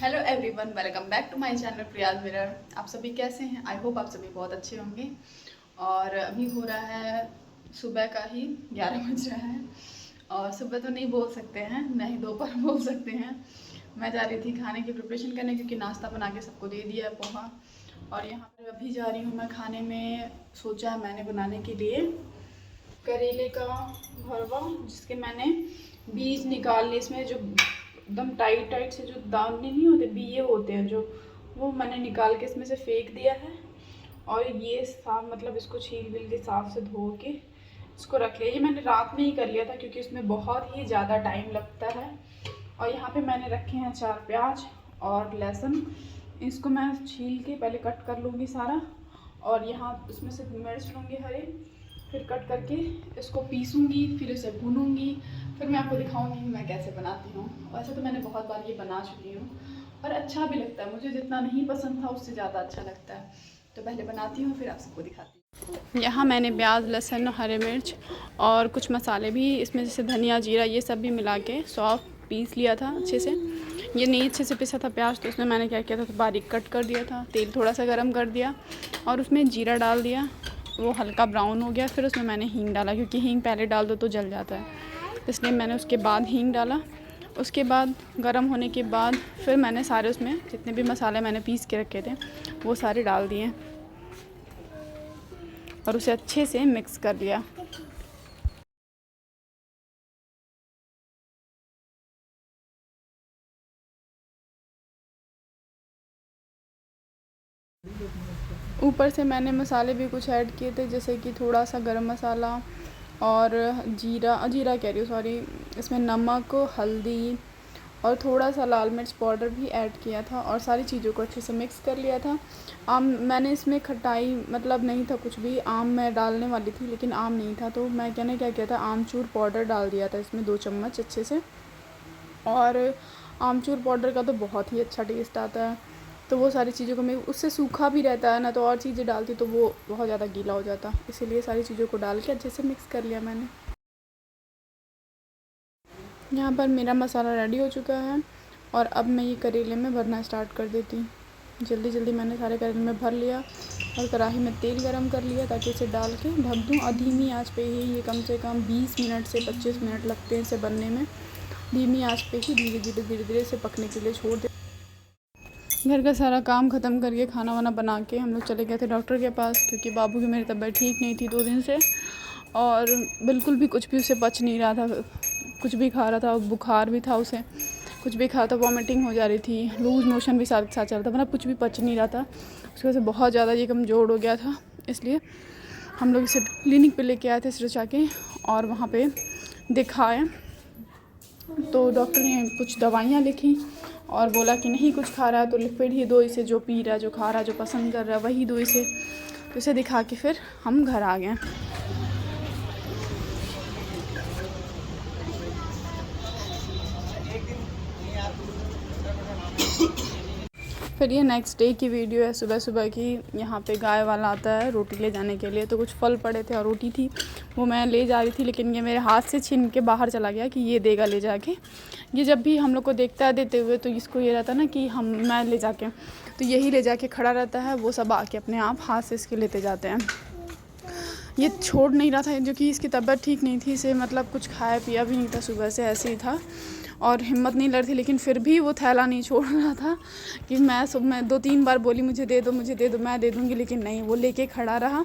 Hello everyone, welcome back to my channel Priya's Mirror. आप सभी कैसे हैं? आई होप आप सभी बहुत अच्छे होंगे। और अभी हो रहा है सुबह का ही 11 बज रहा है। और सुबह तो नहीं बोल सकते हैं, ना ही दोपहर बोल सकते हैं। मैं जा रही थी खाने की प्रिपरेशन करने, क्योंकि नाश्ता बना के सबको दे दिया है पोहा। और यहाँ पर अभी जा रही हूँ मैं खाने में। सोचा है मैंने बनाने के लिए करेले का भरवा, जिसके मैंने बीज निकाल लिए। इसमें जो एकदम टाइट टाइट से जो दाने नहीं होते, बीए होते हैं जो, वो मैंने निकाल के इसमें से फेंक दिया है। और ये साफ, मतलब इसको छील बिल के साफ से धो के इसको रख लिया। ये मैंने रात में ही कर लिया था, क्योंकि इसमें बहुत ही ज़्यादा टाइम लगता है। और यहाँ पे मैंने रखे हैं 4 प्याज और लहसुन। इसको मैं छील के पहले कट कर लूँगी सारा। और यहाँ इसमें से मिर्च लूँगी हरे, फिर कट करके इसको पीसूँगी, फिर इसे भूनूँगी। फिर मैं आपको दिखाऊँगी कि मैं कैसे बनाती हूँ। वैसे तो मैंने बहुत बार ये बना चुकी हूँ और अच्छा भी लगता है। मुझे जितना नहीं पसंद था उससे ज़्यादा अच्छा लगता है। तो पहले बनाती हूँ, फिर आप सबको दिखाती हूँ। यहाँ मैंने प्याज, लहसुन, हरे मिर्च और कुछ मसाले भी इसमें, जैसे धनिया, जीरा, ये सब भी मिला के सॉफ्ट पीस लिया था अच्छे से। ये नहीं अच्छे से पिसा था प्याज, तो उसमें मैंने क्या किया था, तो बारीक कट कर दिया था। तेल थोड़ा सा गर्म कर दिया और उसमें जीरा डाल दिया। वो हल्का ब्राउन हो गया, फिर उसमें मैंने हींग डाला, क्योंकि हींग पहले डाल दो तो जल जाता है, इसलिए मैंने उसके बाद हींग डाला। उसके बाद गरम होने के बाद फिर मैंने सारे उसमें जितने भी मसाले मैंने पीस के रखे थे वो सारे डाल दिए और उसे अच्छे से मिक्स कर लिया। ऊपर से मैंने मसाले भी कुछ ऐड किए थे, जैसे कि थोड़ा सा गरम मसाला और जीरा कह रही हूँ, सॉरी। इसमें नमक, हल्दी और थोड़ा सा लाल मिर्च पाउडर भी ऐड किया था और सारी चीज़ों को अच्छे से मिक्स कर लिया था। मैंने इसमें खटाई मतलब नहीं था कुछ भी। आम मैं डालने वाली थी लेकिन आम नहीं था, तो मैंने क्या किया था, आमचूर पाउडर डाल दिया था इसमें 2 चम्मच अच्छे से। और आमचूर पाउडर का तो बहुत ही अच्छा टेस्ट आता है। तो वो सारी चीज़ों को मैं, उससे सूखा भी रहता है ना, तो और चीज़ें डालती तो वो बहुत ज़्यादा गीला हो जाता, इसीलिए सारी चीज़ों को डाल के अच्छे से मिक्स कर लिया मैंने। यहाँ पर मेरा मसाला रेडी हो चुका है और अब मैं ये करेले में भरना स्टार्ट कर देती हूँ। जल्दी जल्दी मैंने सारे करेले में भर लिया और कढ़ाई में तेल गरम कर लिया, ताकि इसे डाल के ढक दूँ। और धीमी आंच पे ही ये कम से कम 20 मिनट से 25 मिनट लगते हैं इसे बनने में। धीमी आंच पे ही धीरे धीरे इसे पकने के लिए छोड़ दे। घर का सारा काम ख़त्म करके खाना वाना बना के हम लोग चले गए थे डॉक्टर के पास, क्योंकि बाबू की मेरी तबीयत ठीक नहीं थी 2 दिन से। और बिल्कुल भी कुछ भी उसे पच नहीं रहा था। कुछ भी खा रहा था, बुखार भी था उसे, कुछ भी खा था वॉमिटिंग हो जा रही थी, लूज़ मोशन भी साथ साथ चल रहा था, मतलब कुछ भी पच नहीं रहा था। उसकी वजह से बहुत ज़्यादा ये कमज़ोर हो गया था, इसलिए हम लोग इसे क्लिनिक पे लेके आए थे सिरसा के और वहाँ पे दिखाए। तो डॉक्टर ने कुछ दवाइयाँ लिखी और बोला कि नहीं कुछ खा रहा है तो लिक्विड ही दो इसे, जो पी रहा है, जो खा रहा है, जो पसंद कर रहा है वही दो इसे। तो इसे दिखा के फिर हम घर आ गए। फिर ये नेक्स्ट डे की वीडियो है, सुबह सुबह की। यहाँ पे गाय वाला आता है रोटी ले जाने के लिए, तो कुछ फल पड़े थे और रोटी थी, वो मैं ले जा रही थी, लेकिन ये मेरे हाथ से छीन के बाहर चला गया कि ये देगा ले जाके। ये जब भी हम लोग को देखता है देते हुए, तो इसको ये रहता है ना कि मैं ले जाके, तो यही ले जाके खड़ा रहता है। वो सब आके अपने आप हाथ से इसके लेते जाते हैं। ये छोड़ नहीं रहा था, जो कि इसकी तबीयत ठीक नहीं थी, इसे मतलब कुछ खाया पिया भी नहीं था, सुबह से ऐसे ही था और हिम्मत नहीं लग रही थी, लेकिन फिर भी वो थैला नहीं छोड़ रहा था कि मैं 2-3 बार बोली मुझे दे दो, मुझे दे दो, मैं दे दूँगी, लेकिन नहीं, वो लेके खड़ा रहा।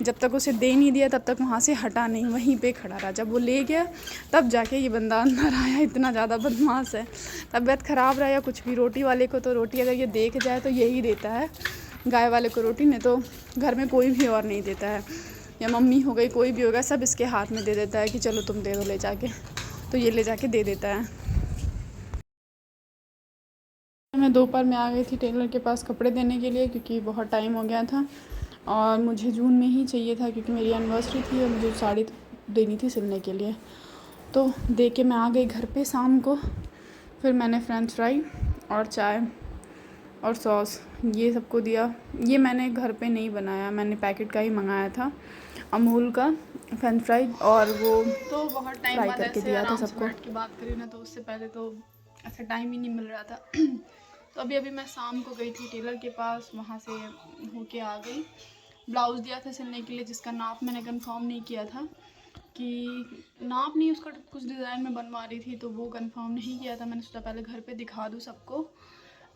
जब तक उसे दे नहीं दिया तब तक वहाँ से हटा नहीं, वहीं पे खड़ा रहा। जब वो ले गया तब जाके ये बंदा अंदर आया। इतना ज़्यादा बदमाश है। तबीयत ख़राब रहा या कुछ भी, रोटी वाले को तो रोटी अगर ये देख जाए तो यही देता है, गाय वाले को रोटी, नहीं तो घर में कोई भी और नहीं देता है। या मम्मी हो गई, कोई भी होगा, सब इसके हाथ में दे देता है कि चलो तुम दे दो ले जाके, तो ये ले जाके दे देता है। मैं दोपहर में आ गई थी टेलर के पास कपड़े देने के लिए, क्योंकि बहुत टाइम हो गया था और मुझे जून में ही चाहिए था, क्योंकि मेरी एनिवर्सरी थी और मुझे साड़ी देनी थी सिलने के लिए। तो दे के मैं आ गई घर पे शाम को। फिर मैंने फ्रेंच फ्राई और चाय और सॉस ये सबको दिया। ये मैंने घर पे नहीं बनाया, मैंने पैकेट का ही मंगाया था, अमूल का फ्रेंच फ्राई, और वो तो बहुत टाइम बाद करके दिया था सबको। की बात करें ना, तो उससे पहले तो ऐसा टाइम ही नहीं मिल रहा था। तो अभी मैं शाम को गई थी टेलर के पास, वहाँ से होके आ गई। ब्लाउज़ दिया था सिलने के लिए, जिसका नाप मैंने कंफर्म नहीं किया था, कि नाप नहीं, उसका कुछ डिज़ाइन में बनवा रही थी तो वो कंफर्म नहीं किया था। मैंने सोचा पहले घर पे दिखा दूँ सबको,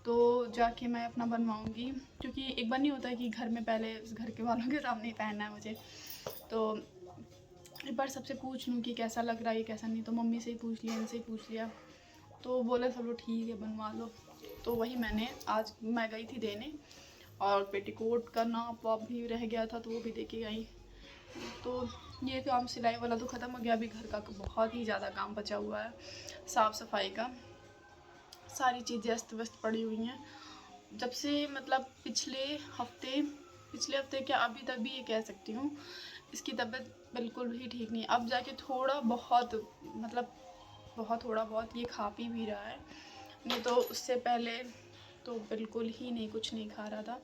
तो जाके मैं अपना बनवाऊँगी, क्योंकि एक बार नहीं होता है कि घर में पहले घर के वालों के सामने ही पहनना है मुझे। तो एक बार सबसे पूछ लूँ कि कैसा लग रहा है कैसा नहीं। तो मम्मी से ही पूछ लिया, इनसे ही पूछ लिया, तो बोले सब लोग ठीक है बनवा लो। तो वही मैंने आज मैं गई थी देने, और पेटीकोट का नाप वाप भी रह गया था तो वो भी दे के आई। तो ये काम सिलाई वाला तो ख़त्म हो गया। अभी घर का बहुत ही ज़्यादा काम बचा हुआ है, साफ़ सफाई का। सारी चीज़ें अस्त व्यस्त पड़ी हुई हैं जब से, मतलब पिछले हफ्ते क्या अभी तक भी ये कह सकती हूँ, इसकी तबीयत बिल्कुल भी ठीक नहीं। अब जाके थोड़ा बहुत, मतलब बहुत थोड़ा बहुत ये खा पी भी रहा है, नहीं तो उससे पहले तो बिल्कुल ही नहीं, कुछ नहीं खा रहा था।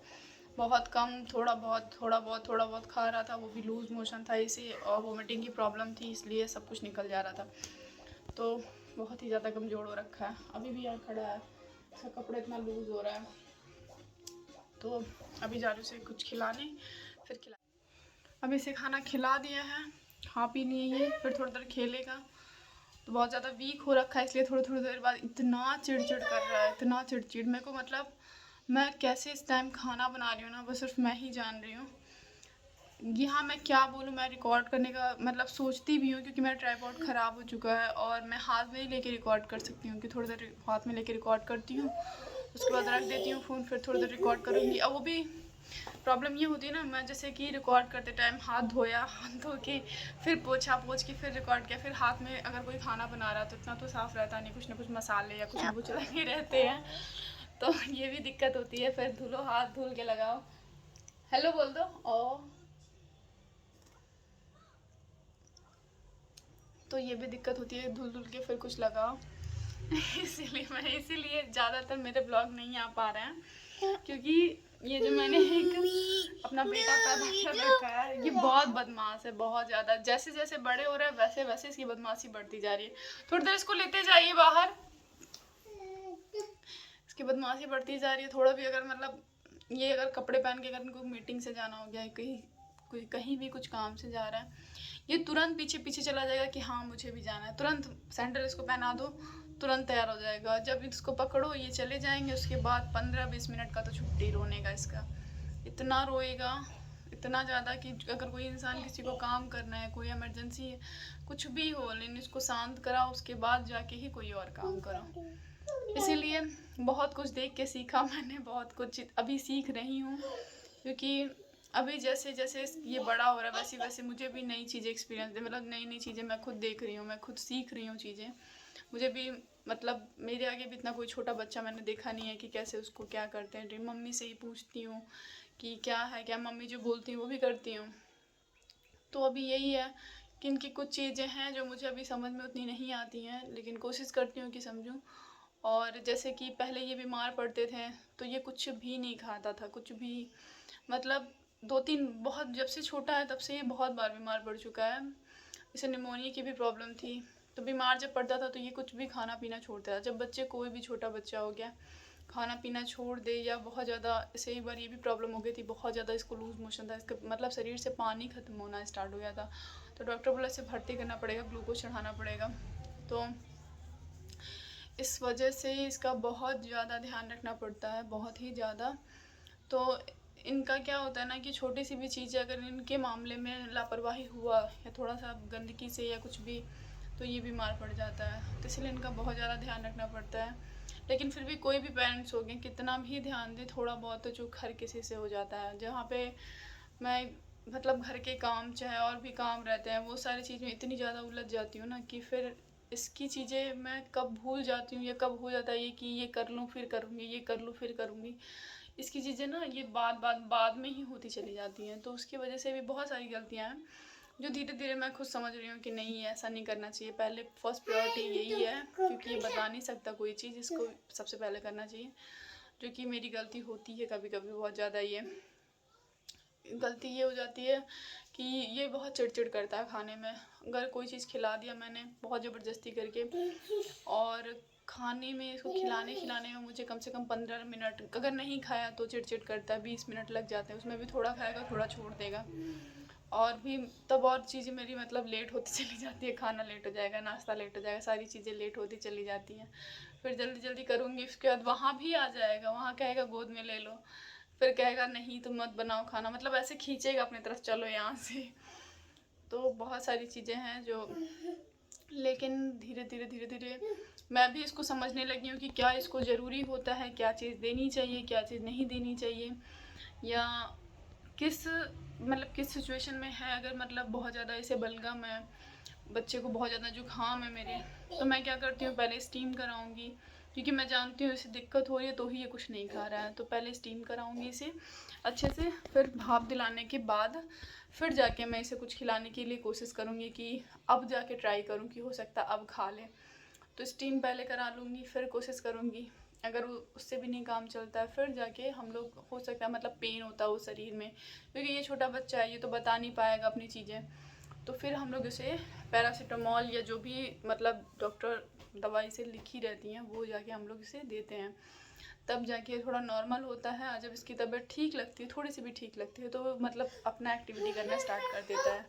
बहुत कम, थोड़ा बहुत खा रहा था, वो भी लूज़ मोशन था इसे, और वोमिटिंग की प्रॉब्लम थी, इसलिए सब कुछ निकल जा रहा था। तो बहुत ही ज़्यादा कमज़ोर हो रखा है। अभी भी यहाँ खड़ा है, इसका कपड़ा इतना लूज़ हो रहा है। तो अभी जा रही उसे कुछ खिलाने, फिर खिला, अभी इसे खाना खिला दिया है, खा पी लिए ये, फिर थोड़ी देर खेलेगा। तो बहुत ज़्यादा वीक हो रखा है, इसलिए थोड़ी देर बाद इतना चिड़चिड़ कर रहा है, इतना चिड़चिड़। मेरे को मतलब मैं कैसे इस टाइम खाना बना रही हूँ ना, वो सिर्फ मैं ही जान रही हूँ। यहाँ मैं क्या बोलूँ, मैं रिकॉर्ड करने का मतलब सोचती भी हूँ, क्योंकि मेरा ट्राइपॉड ख़राब हो चुका है, और मैं हाथ में ही लेके रिकॉर्ड कर सकती हूँ कि थोड़ी देर हाथ में लेके रिकॉर्ड करती हूँ, उसके बाद रख देती हूँ फ़ोन, फिर थोड़ी देर रिकॉर्ड करूँगी। अब वो भी प्रॉब्लम ये होती है ना, मैं जैसे कि रिकॉर्ड करते टाइम हाथ धोया, हाथ धो के फिर पोछा पोछ के फिर रिकॉर्ड किया, फिर हाथ में अगर कोई खाना बना रहा तो इतना तो साफ़ रहता नहीं, कुछ ना कुछ मसाले या कुछ ना कुछ लगे रहते हैं, तो ये भी दिक्कत होती है। फिर धुलो, हाथ धुल के लगाओ, हेलो बोल दो। ओ, तो ये भी दिक्कत होती है, धुल धुल के फिर कुछ लगाओ। इसीलिए ज़्यादातर मेरे ब्लॉग नहीं आ पा रहे हैं, क्योंकि ये जो मैंने एक अपना बेटा पैदा कर रखा है, ये बहुत बदमाश है, बहुत ज़्यादा। जैसे जैसे बड़े हो रहे हैं वैसे वैसे इसकी बदमाशी बढ़ती जा रही है। थोड़ी देर इसको लेते जाइए बाहर, इसकी बदमाशी बढ़ती जा रही है। थोड़ा भी अगर मतलब ये अगर कपड़े पहन के अगर कोई मीटिंग से जाना हो गया, कहीं कोई कहीं भी कुछ काम से जा रहा है, ये तुरंत पीछे पीछे चला जाएगा कि हाँ मुझे भी जाना है। तुरंत सैंडल इसको पहना दो, तुरंत तैयार हो जाएगा। जब इसको पकड़ो ये चले जाएंगे, उसके बाद 15-20 मिनट का तो छुट्टी रोने का इसका। इतना रोएगा, इतना ज़्यादा कि अगर कोई इंसान किसी को काम करना है, कोई इमरजेंसी है, कुछ भी हो, लेकिन इसको शांत कराओ, उसके बाद जाके ही कोई और काम करो। इसीलिए बहुत कुछ देख के सीखा मैंने, बहुत कुछ अभी सीख रही हूँ, क्योंकि अभी जैसे जैसे ये बड़ा हो रहा है वैसे वैसे मुझे भी नई चीज़ें एक्सपीरियंस दे, मतलब नई नई चीज़ें मैं खुद देख रही हूँ, मैं खुद सीख रही हूँ चीज़ें। मुझे भी मतलब मेरे आगे भी इतना कोई छोटा बच्चा मैंने देखा नहीं है कि कैसे उसको क्या करते हैं। मम्मी से ही पूछती हूँ कि क्या है क्या, मम्मी जो बोलती हैं वो भी करती हूँ। तो अभी यही है कि इनकी कुछ चीज़ें हैं जो मुझे अभी समझ में उतनी नहीं आती हैं, लेकिन कोशिश करती हूँ कि समझूँ। और जैसे कि पहले ये बीमार पड़ते थे तो ये कुछ भी नहीं खाता था, कुछ भी, मतलब 2-3, बहुत जब से छोटा है तब से ये बहुत बार बीमार पड़ चुका है। इसे निमोनिया की भी प्रॉब्लम थी, तो बीमार जब पड़ता था तो ये कुछ भी खाना पीना छोड़ता था। जब बच्चे, कोई भी छोटा बच्चा हो गया, खाना पीना छोड़ दे, या बहुत ज़्यादा, इसे एक बार ये भी प्रॉब्लम हो गई थी, बहुत ज़्यादा इसको लूज़ मोशन था, इसका मतलब शरीर से पानी ख़त्म होना स्टार्ट हो गया था। तो डॉक्टर बोला इसे भर्ती करना पड़ेगा, ग्लूकोज चढ़ाना पड़ेगा। तो इस वजह से इसका बहुत ज़्यादा ध्यान रखना पड़ता है, बहुत ही ज़्यादा। तो इनका क्या होता है ना कि छोटी सी भी चीज़ अगर इनके मामले में लापरवाही हुआ, या थोड़ा सा गंदगी से या कुछ भी, तो ये बीमार पड़ जाता है। तो इसलिए इनका बहुत ज़्यादा ध्यान रखना पड़ता है। लेकिन फिर भी कोई भी पेरेंट्स हो गए, कितना भी ध्यान दे, थोड़ा बहुत तो जो हर किसी से हो जाता है। जहाँ पे मैं मतलब घर के काम चाहे और भी काम रहते हैं, वो सारी चीज़ में इतनी ज़्यादा उलझ जाती हूँ ना कि फिर इसकी चीज़ें मैं कब भूल जाती हूँ, या कब हो जाता है ये कि ये कर लूँ फिर करूँगी, ये कर लूँ फिर करूँगी। इसकी चीज़ें ना ये बाद में ही होती चली जाती हैं। तो उसकी वजह से भी बहुत सारी गलतियाँ हैं जो धीरे धीरे मैं खुद समझ रही हूँ कि नहीं, ऐसा नहीं करना चाहिए। पहले फर्स्ट प्रायोरिटी यही है, क्योंकि ये बता नहीं सकता कोई चीज़, इसको सबसे पहले करना चाहिए। जो कि मेरी गलती होती है कभी कभी बहुत ज़्यादा। ये गलती ये हो जाती है कि ये बहुत चिड़चिड़ करता है खाने में। अगर कोई चीज़ खिला दिया मैंने बहुत ज़बरदस्ती करके, और खाने में, इसको खिलाने में मुझे कम से कम 15 मिनट, अगर नहीं खाया तो चिड़चिड़ करता है, 20 मिनट लग जाते हैं। उसमें भी थोड़ा खाएगा थोड़ा छोड़ देगा। और भी तब और चीज़ें मेरी मतलब लेट होती चली जाती है, खाना लेट हो जाएगा, नाश्ता लेट हो जाएगा, सारी चीज़ें लेट होती चली जाती हैं। फिर जल्दी जल्दी करूँगी, उसके बाद वहाँ भी आ जाएगा, वहाँ कहेगा गोद में ले लो, फिर कहेगा नहीं तुम मत बनाओ खाना, मतलब ऐसे खींचेगा अपनी तरफ, चलो यहाँ से। तो बहुत सारी चीज़ें हैं जो, लेकिन धीरे धीरे मैं भी इसको समझने लगी हूँ कि क्या इसको ज़रूरी होता है, क्या चीज़ देनी चाहिए, क्या चीज़ नहीं देनी चाहिए, या किस मतलब किस सिचुएशन में है। अगर मतलब बहुत ज़्यादा इसे बलगम है, बच्चे को बहुत ज़्यादा जुकाम है मेरे, तो मैं क्या करती हूँ, पहले स्टीम कराऊंगी, क्योंकि मैं जानती हूँ इसे दिक्कत हो रही है तो ही ये कुछ नहीं खा रहा है। तो पहले स्टीम कराऊंगी इसे अच्छे से, फिर भाप दिलाने के बाद फिर जाके मैं इसे कुछ खिलाने के लिए कोशिश करूँगी, कि अब जाके ट्राई करूँ कि हो सकता है अब खा ले। तो स्टीम पहले करा लूँगी, फिर कोशिश करूँगी, अगर उससे भी नहीं काम चलता है फिर जाके हम लोग, हो सकता है मतलब पेन होता है वो शरीर में, क्योंकि ये छोटा बच्चा है, ये तो बता नहीं पाएगा अपनी चीज़ें, तो फिर हम लोग इसे पैरासीटामॉल या जो भी मतलब डॉक्टर दवाई से लिखी रहती हैं वो जाके हम लोग इसे देते हैं, तब जाके थोड़ा नॉर्मल होता है। जब इसकी तबीयत ठीक लगती है, थोड़ी सी भी ठीक लगती है, तो वो मतलब अपना एक्टिविटी करना स्टार्ट कर देता है,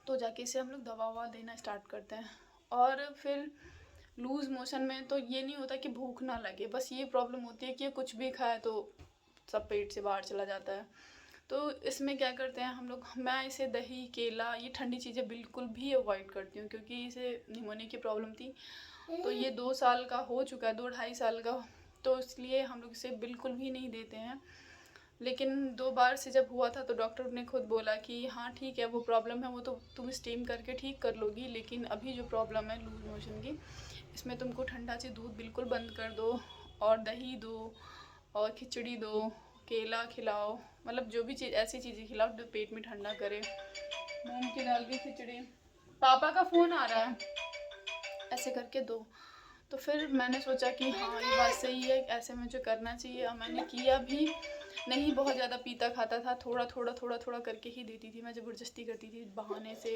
तो जाके इसे हम लोग दवा ववा देना स्टार्ट करते हैं। और फिर लूज़ मोशन में तो ये नहीं होता कि भूख ना लगे, बस ये प्रॉब्लम होती है कि ये कुछ भी खाए तो सब पेट से बाहर चला जाता है। तो इसमें क्या करते हैं हम लोग, मैं इसे दही, केला, ये ठंडी चीज़ें बिल्कुल भी अवॉइड करती हूँ, क्योंकि इसे निमोनिया की प्रॉब्लम थी, तो ये 2 साल का हो चुका है, 2 ढाई साल का, तो इसलिए हम लोग इसे बिल्कुल भी नहीं देते हैं। लेकिन 2 बार से जब हुआ था तो डॉक्टर ने खुद बोला कि हाँ ठीक है, वो प्रॉब्लम है वो तो तुम स्टीम करके ठीक कर लोगी, लेकिन अभी जो प्रॉब्लम है लूज मोशन की, इसमें तुमको ठंडा से दूध बिल्कुल बंद कर दो, और दही दो, और खिचड़ी दो, केला खिलाओ, मतलब जो भी चीज़, ऐसी चीज़ें खिलाओ जो पेट में ठंडा करे, मूंग की दाल की खिचड़ी। पापा का फ़ोन आ रहा है, ऐसे करके दो। तो फिर मैंने सोचा कि हाँ ये बात सही है, ऐसे मुझे करना चाहिए, और मैंने किया भी। नहीं बहुत ज़्यादा पीता खाता था, थोड़ा करके ही देती थी मैं, ज़बरदस्ती करती थी बहाने से,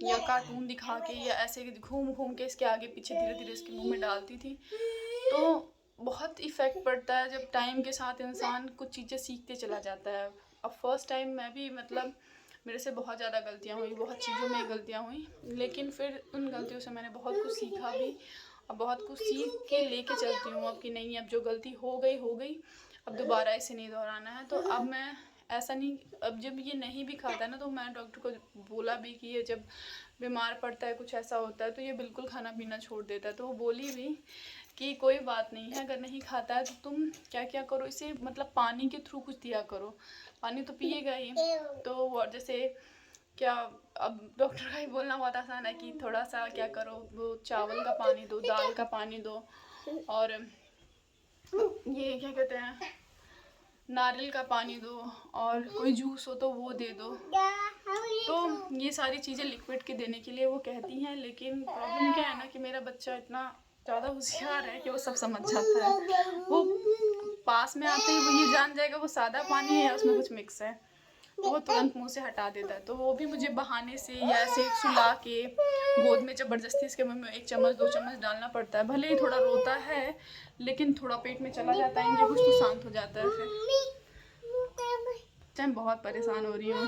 या कार्टून दिखा के, या ऐसे घूम घूम के इसके आगे पीछे धीरे धीरे इसके मुंह में डालती थी। तो बहुत इफ़ेक्ट पड़ता है जब टाइम के साथ इंसान कुछ चीज़ें सीखते चला जाता है। अब फर्स्ट टाइम मैं भी मतलब मेरे से बहुत ज़्यादा गलतियाँ हुई, बहुत चीज़ों में गलतियाँ हुई, लेकिन फिर उन गलतियों से मैंने बहुत कुछ सीखा भी, और बहुत कुछ सीख के लेके चलती हूँ अब, कि नहीं अब जो गलती हो गई, अब दोबारा इसे नहीं दोहराना है। तो अब मैं ऐसा नहीं, अब जब ये नहीं भी खाता है ना, तो मैं डॉक्टर को बोला भी कि ये जब बीमार पड़ता है, कुछ ऐसा होता है, तो ये बिल्कुल खाना पीना छोड़ देता है। तो वो बोली भी कि कोई बात नहीं है, अगर नहीं खाता है तो तुम क्या क्या करो, इसे मतलब पानी के थ्रू कुछ दिया करो, पानी तो पिएगा ही। तो वो जैसे क्या, अब डॉक्टर का ही बोलना बहुत आसान है कि थोड़ा सा क्या करो, वो चावल का पानी दो, दाल का पानी दो, और ये क्या कहते हैं, नारियल का पानी दो, और कोई जूस हो तो वो दे दो। तो ये सारी चीज़ें लिक्विड के देने के लिए वो कहती हैं, लेकिन प्रॉब्लम क्या है ना कि मेरा बच्चा इतना ज़्यादा होशियार है कि वो सब समझ जाता है। वो पास में आते ही वो ये जान जाएगा वो सादा पानी है, उसमें कुछ मिक्स है, तो वो तुरंत मुंह से हटा देता है। तो वो भी मुझे बहाने से या ऐसे सुला के गोद में ज़बरदस्ती इसके मुंह में 1 चम्मच 2 चम्मच डालना पड़ता है। भले ही थोड़ा रोता है, लेकिन थोड़ा पेट में चला जाता है, इनके कुछ तो शांत हो जाता है। फिर मैं बहुत परेशान हो रही हूँ,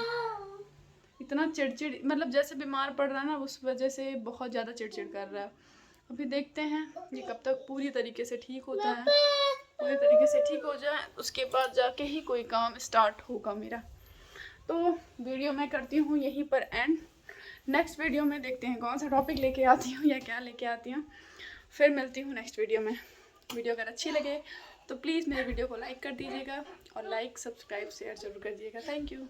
इतना चिड़चिड़, मतलब जैसे बीमार पड़ रहा है ना, उस वजह से बहुत ज़्यादा चिड़चिड़ कर रहा है। अभी देखते हैं ये कब तक पूरी तरीके से ठीक होता है, पूरी तरीके से ठीक हो जाए उसके बाद जाके ही कोई काम स्टार्ट होगा मेरा। तो वीडियो मैं करती हूँ यहीं पर एंड, नेक्स्ट वीडियो में देखते हैं कौन सा टॉपिक लेके आती हूँ या क्या लेके आती हूँ। फिर मिलती हूँ नेक्स्ट वीडियो में। वीडियो अगर अच्छी लगे तो प्लीज़ मेरे वीडियो को लाइक कर दीजिएगा, और लाइक सब्सक्राइब शेयर ज़रूर कर दीजिएगा। Thank you.